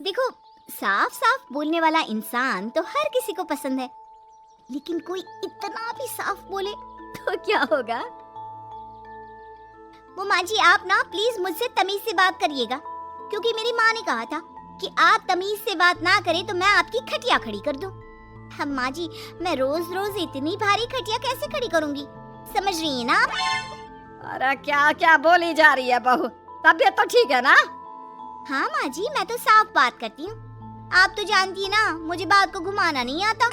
देखो, साफ साफ बोलने वाला इंसान तो हर किसी को पसंद है, लेकिन कोई इतना भी साफ बोले तो क्या होगा? वो माँ जी, आप ना प्लीज मुझसे तमीज से बात करिएगा, क्योंकि मेरी माँ ने कहा था कि आप तमीज से बात ना करें तो मैं आपकी खटिया खड़ी कर दूं। हम माँ जी, मैं रोज रोज इतनी भारी खटिया कैसे खड़ी करूंगी, समझ रही है ना आप? अरे क्या क्या बोली जा रही है बहू, तबीयत तो ठीक है ना? हाँ माँ जी, मैं तो साफ बात करती हूँ। आप तो जानती है ना, मुझे बात को घुमाना नहीं आता।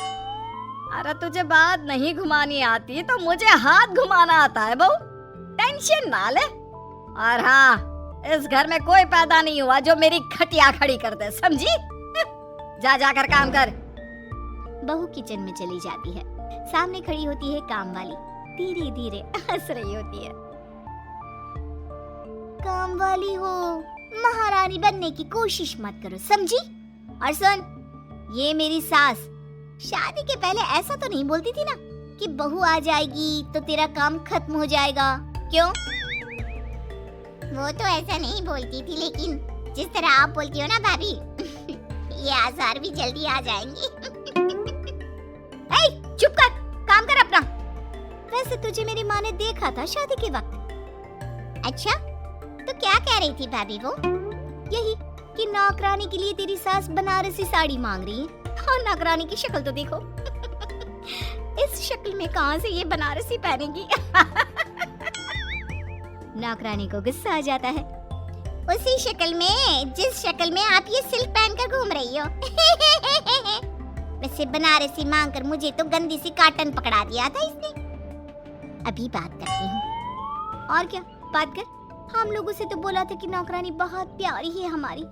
अरे तुझे बात नहीं घुमानी आती तो मुझे हाथ घुमाना आता है बहू, टेंशन ना ले। और हाँ, इस घर में कोई पैदा नहीं हुआ जो मेरी खटिया खड़ी कर दे, समझी? जा जाकर काम कर। बहू किचन में चली जाती है, सामने खड़ी होती है काम वाली, धीरे धीरे हंस रही होती है। काम वाली हो, महारानी बनने की कोशिश मत करो, समझी? और सुन, ये मेरी सास शादी के पहले ऐसा तो नहीं बोलती थी ना कि बहू आ जाएगी तो तेरा काम खत्म हो जाएगा, क्यों? वो तो ऐसा नहीं बोलती थी, लेकिन जिस तरह आप बोलती हो ना भाभी, ये आज़ार भी जल्दी आ जाएंगे। चुप कर, काम कर अपना। वैसे तुझे मेरी माँ ने देखा था शादी के वक्त। अच्छा, तो क्या कह रही थी भाभी वो? यही कि नौकरानी के लिए तेरी सास बनारसी साड़ी मांग रही है, और नौकरानी की शक्ल तो देखो। इस शक्ल में कहां से ये बनारसी पहनेगी? नौकरानी को गुस्सा आ जाता है। उसी शक्ल में जिस शक्ल में आप ये सिल्क पहनकर घूम रही हो। वैसे बनारसी मांगकर मुझे तो गंदी सी काटन पकड़ा दिया था इसने। अभी बात करती हूँ। और क्या बात कर? हम लोगों से तो बोला था कि नौकरानी बहुत प्यारी है हमारी,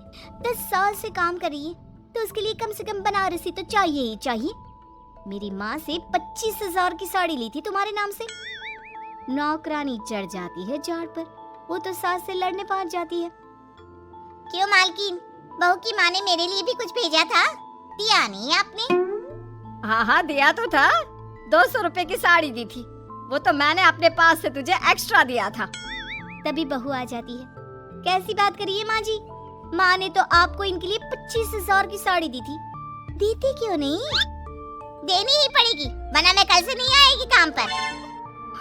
10 साल से काम कर रही है, तो उसके लिए कम से कम बनारसी तो चाहिए ही चाहिए। मेरी माँ से 25,000 की साड़ी ली थी तुम्हारे नाम से। नौकरानी चढ़ जाती है झाड़ पर, वो तो सास से लड़ने पहुंच जाती है। क्यों मालकिन, बहू की माँ ने मेरे लिए भी कुछ भेजा था, दिया नहीं आपने? हाँ हाँ, दिया तो था, 200 रुपए की साड़ी दी थी, वो तो मैंने अपने पास से तुझे एक्स्ट्रा दिया था। तभी बहू आ जाती है। कैसी बात करिए माँ जी, माँ ने तो आपको इनके लिए 25,000 की साड़ी दी थी, देती क्यों नहीं? देनी ही पड़ेगी, वरना मैं कल से नहीं आएगी काम पर।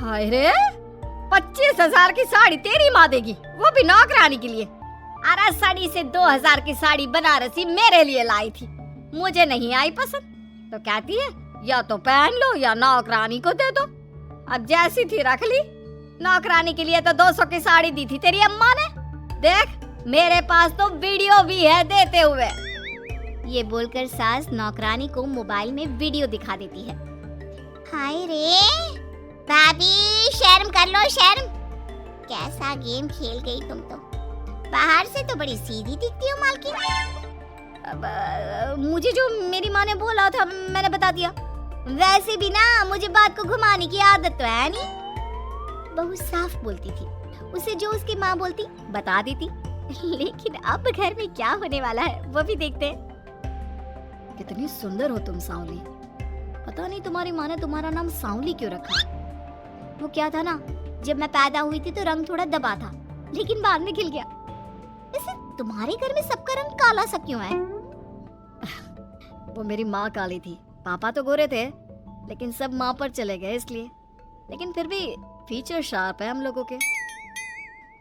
हाय रे, 25,000 की साड़ी तेरी माँ देगी, वो भी नौकरानी के लिए? अरे साड़ी से 2,000 की साड़ी बनारसी मेरे लिए लाई थी, मुझे नहीं आई पसंद, तो कहती है या तो पहन लो या नौकरानी को दे दो। अब जैसी थी रख ली। नौकरानी के लिए तो 200 की साड़ी दी थी तेरी अम्मा ने, देख मेरे पास तो वीडियो भी है देते हुए। ये बोलकर सास नौकरानी को मोबाइल में वीडियो दिखा देती है। हाय रे भाभी, शर्म कर लो शर्म, कैसा गेम खेल गई तुम तो। बाहर से तो बड़ी सीधी दिखती हो मालकिन। मुझे जो मेरी माँ ने बोला था मैंने बता दिया। वैसे भी ना मुझे बात को घुमाने की आदत तो है नहीं। बहू साफ बोलती थी, उसे जो उसकी माँ बोलती बता देती। लेकिन अब घर में क्या होने वाला है वो भी देखते हैं। कितनी सुंदर हो तुम सांवली, पता नहीं तुम्हारी माँ ने तुम्हारा नाम सांवली क्यों रखा। वो क्या था ना, जब मैं पैदा हुई थी तो रंग थोड़ा दबा था, लेकिन बाद में खिल गया। वैसे तुम्हारे घर में सबका रंग काला सा क्यों है? वो मेरी माँ काली थी, पापा तो गोरे थे, लेकिन सब माँ पर चले गए इसलिए। लेकिन फिर भी फीचर शार्प है हम लोगों के।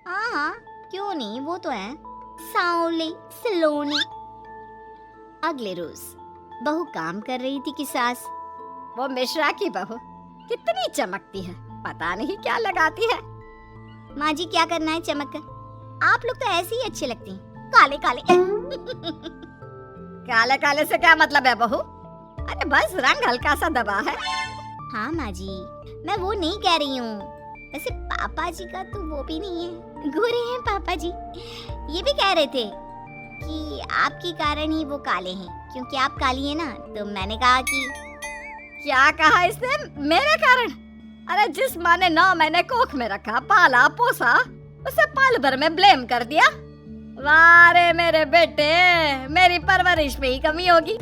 हाँ, क्यों नहीं, वो तो है सांवली सलोनी। अगले रोज बहू काम कर रही थी कि सास, वो मिश्रा की बहू कितनी चमकती है, पता नहीं क्या लगाती है। माँ जी क्या करना है चमक कर, आप लोग तो ऐसे ही अच्छे लगते हैं, काले काले। काले काले से क्या मतलब है बहू? अरे बस रंग हल्का सा दबा है। हाँ माँ जी, मैं वो नहीं कह रही हूँ। वैसे पापा जी का तो वो भी नहीं है, गोरे हैं पापा जी। ये भी कह रहे थे कि आपके कारण ही वो काले हैं, क्योंकि आप काली हैं ना। तो मैंने कहा कि क्या कहा इसने मेरे कारण? अरे जिस माँ ने 9 महीने कोख में रखा, पाला पोसा, उसे पल भर में ब्लेम कर दिया। वाह रे मेरे बेटे, मेरी परवरिश में ही कमी होगी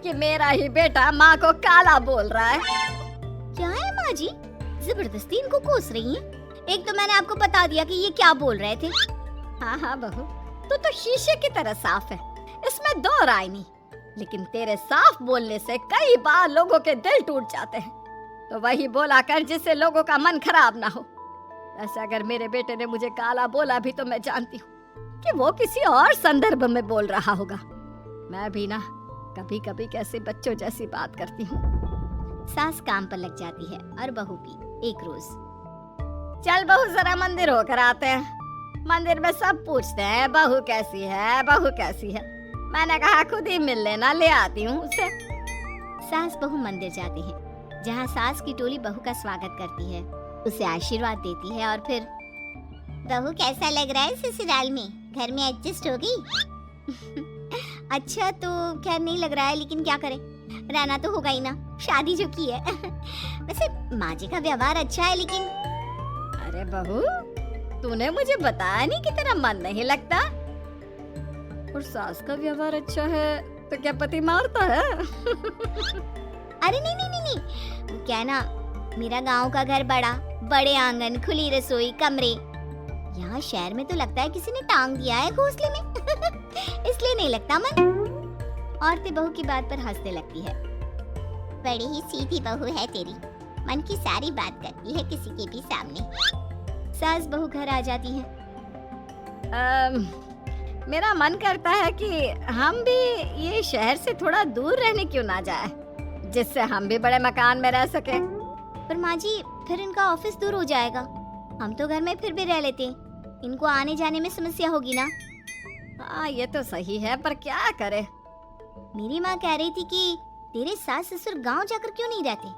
कि मेरा ही बेटा माँ को काला बोल रहा है। क्या है माँ जी, जबरदस्ती इनको कोस रही हैं? एक तो मैंने आपको बता दिया कि ये क्या बोल रहे थे। हाँ हाँ बहू, तू तो शीशे की तरह साफ है, इस इसमें दो राय नहीं, लेकिन तेरे साफ बोलने से कई बार लोगों के दिल टूट जाते हैं। तो वही बोला कर जिससे लोगों का मन खराब ना हो। ऐसे अगर मेरे बेटे ने मुझे काला बोला भी तो मैं जानती हूँ कि वो किसी और संदर्भ में बोल रहा होगा। मैं भी ना कभी कभी कैसे बच्चों जैसी बात करती हूँ। सास काम पर लग जाती है और बहू भी एक रोज। चल बहू जरा मंदिर होकर आते हैं। मंदिर में सब पूछते हैं बहू कैसी है, बहू कैसी है। मैंने कहा खुद ही मिल लेना, ले आती हूँ उसे। सास बहू मंदिर जाते हैं, जहाँ सास की टोली बहू का स्वागत करती है, उसे आशीर्वाद देती है और फिर बहू कैसा लग रहा है ससुराल में, घर में एडजस्ट हो गई? अच्छा तो खैर नहीं लग रहा है, लेकिन क्या करें, रहना तो होगा ही ना, शादी जो की है। वैसे माँ जी का व्यवहार अच्छा है, लेकिन अरे बहू तूने मुझे बताया नहीं कि तेरा मन नहीं लगता। और सास का व्यवहार अच्छा है तो क्या पति मारता है? अरे नहीं नहीं नहीं नहीं, वो क्या ना, मेरा गांव का घर बड़ा, बड़े आंगन, खुली रसोई, कमरे। यहाँ शहर में तो लगता है किसी ने टांग दिया है घोंसले में। इसलिए नहीं लगता मन। औरतें बहू की बात पर हंसने लगती है। बड़ी ही सीधी बहू है तेरी, मन की सारी बात करती है किसी के भी सामने। सास बहू घर आ जाती है। मेरा मन करता है कि हम भी ये शहर से थोड़ा दूर रहने क्यों ना जाए, जिससे हम भी बड़े मकान में रह सके। पर माँ जी फिर इनका ऑफिस दूर हो जाएगा, हम तो घर में फिर भी रह लेते, इनको आने जाने में समस्या होगी ना। हाँ ये तो सही है, पर क्या करे। मेरी माँ कह रही थी कि तेरे सास ससुर गांव जाकर क्यों नहीं रहते,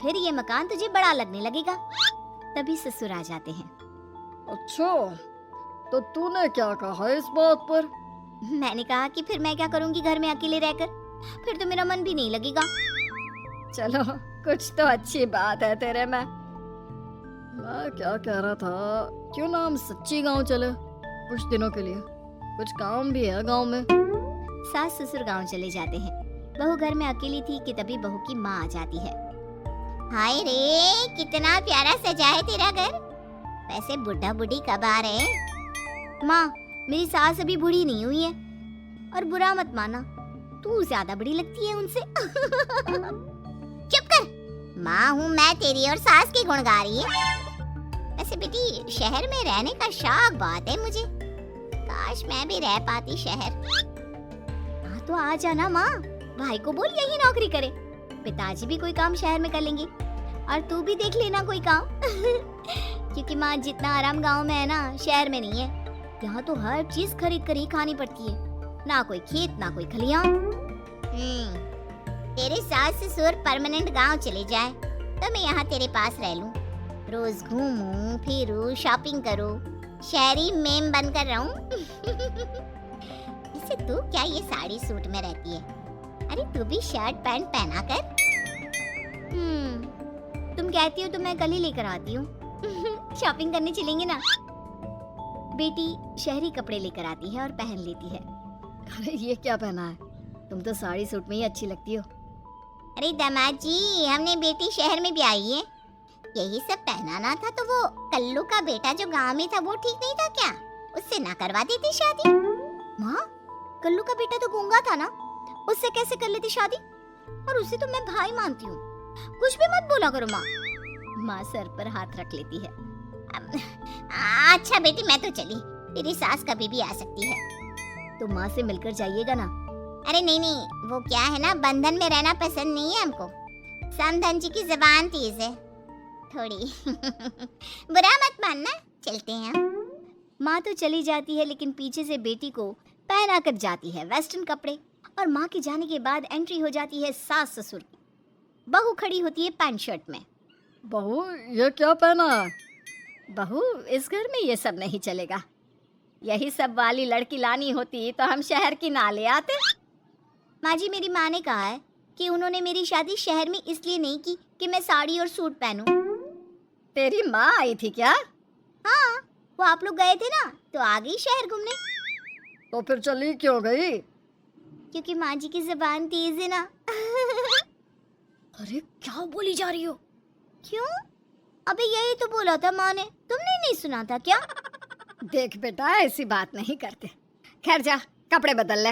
फिर ये मकान तुझे बड़ा लगने लगेगा। तभी ससुर आ जाते हैं। अच्छा तो तूने क्या कहा इस बात पर? मैंने कहा कि फिर मैं क्या करूंगी घर में अकेले रहकर, फिर तो मेरा मन भी नहीं लगेगा। चलो कुछ तो अच्छी बात है तेरे में। मैं क्या कह रहा था, क्यों ना हम सच्ची गांव चले कुछ दिनों के लिए, कुछ काम भी है गांव में। सास ससुर गांव चले जाते हैं। बहू घर में अकेली थी कि तभी बहू की माँ आ जाती है। हाय रे, कितना प्यारा सजा है तेरा घर। वैसे बुढ़ा बुढ़ी कब आ रहे हैं? माँ मेरी सास अभी बूढ़ी नहीं हुई है, और बुरा मत माना, तू ज्यादा बड़ी लगती है उनसे। चुप कर, माँ हूँ मैं तेरी और सास के गुण गा रही है। वैसे बेटी शहर में रहने का शौक बहुत है मुझे, काश मैं भी रह पाती शहर। हाँ तो आ जाना माँ, भाई को बोल यही नौकरी करे, पिताजी भी कोई काम शहर में कर लेंगे और तू भी देख लेना कोई काम। क्योंकि माँ जितना आराम गांव में है ना, शहर में नहीं है। यहाँ तो हर चीज खरीद कर ही खानी पड़ती है, ना कोई खेत ना कोई खलियान। तेरे सास ससुर परमानेंट गांव चले जाए तो मैं यहाँ तेरे पास रह लूं, रोज घूमूं फिरूं, शॉपिंग करूं, शहरी मेम बनकर रहूं। वैसे तू क्या ये साड़ी सूट में रहती है? अरे तू भी शर्ट पैंट पहना कर। तुम कहती हो तो मैं कल ही लेकर आती हूँ। शॉपिंग करने चलेंगे ना। बेटी शहरी कपड़े लेकर आती है और पहन लेती है। अरे ये क्या पहना है, तुम तो साड़ी सूट में ही अच्छी लगती हो। अरे दामाद जी, हमने बेटी शहर में भी आई है, यही सब पहनाना था तो वो कल्लू का बेटा जो गांव में था वो ठीक नहीं था क्या? उससे ना करवा देती शादी? माँ कल्लू का बेटा तो गूंगा था ना, उससे कैसे कर लेती शादी? और उसे तो मैं भाई मानती हूँ, कुछ भी मत बोला करो माँ। माँ सर पर हाथ रख लेती है। अच्छा बेटी मैं तो चली, तेरी सास कभी भी आ सकती है। तो माँ से मिलकर जाइएगा ना। अरे नहीं नहीं, वो क्या है ना, बंधन में रहना पसंद नहीं है हमको। समधन जी की जबान तेज है थोड़ी। बुरा मत मानना, चलते हैं। माँ तो चली जाती है, लेकिन पीछे से बेटी को पहना कर जाती है वेस्टर्न कपड़े, और माँ के जाने के बाद एंट्री हो जाती है सास ससुर की। बहू खड़ी होती है पैंट शर्ट में। बहू ये क्या पहना है? बहू इस घर में ये सब नहीं चलेगा, यही सब वाली लड़की लानी होती तो हम शहर की ना ले आते। माँ जी मेरी माँ ने कहा है कि उन्होंने मेरी शादी शहर में इसलिए नहीं की कि मैं साड़ी और सूट पहनूं। तेरी माँ आई थी क्या? हाँ, वो आप लोग गए थे ना तो आ गई शहर घूमने। तो फिर चली क्यों गई? क्योंकि माँ जी की जुबान तेज है ना। अरे क्या बोली जा रही हो? क्यों? अबे यही तो बोला था माँ ने, तुमने नहीं सुना था क्या? देख बेटा ऐसी बात नहीं करते। खैर जा कपड़े बदल ले।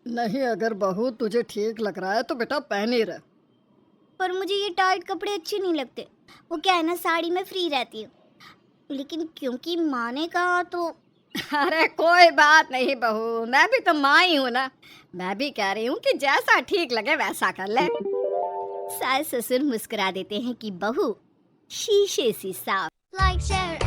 नहीं, अगर बहू तुझे ठीक लग रहा है तो बेटा पहन ही रह। पर मुझे ये टाइट कपड़े अच्छे नहीं लगते। वो क्या है ना, साड़ी में फ्री रहती हूँ, लेकिन क्योंकि माँ ने कहा तो। अरे कोई बात नहीं बहू, मैं भी तो माँ ही हूँ ना। मैं भी कह रही हूँ कि जैसा ठीक लगे वैसा कर ले। सास ससुर मुस्कुरा देते हैं कि बहू शीशे सी साफ। Like share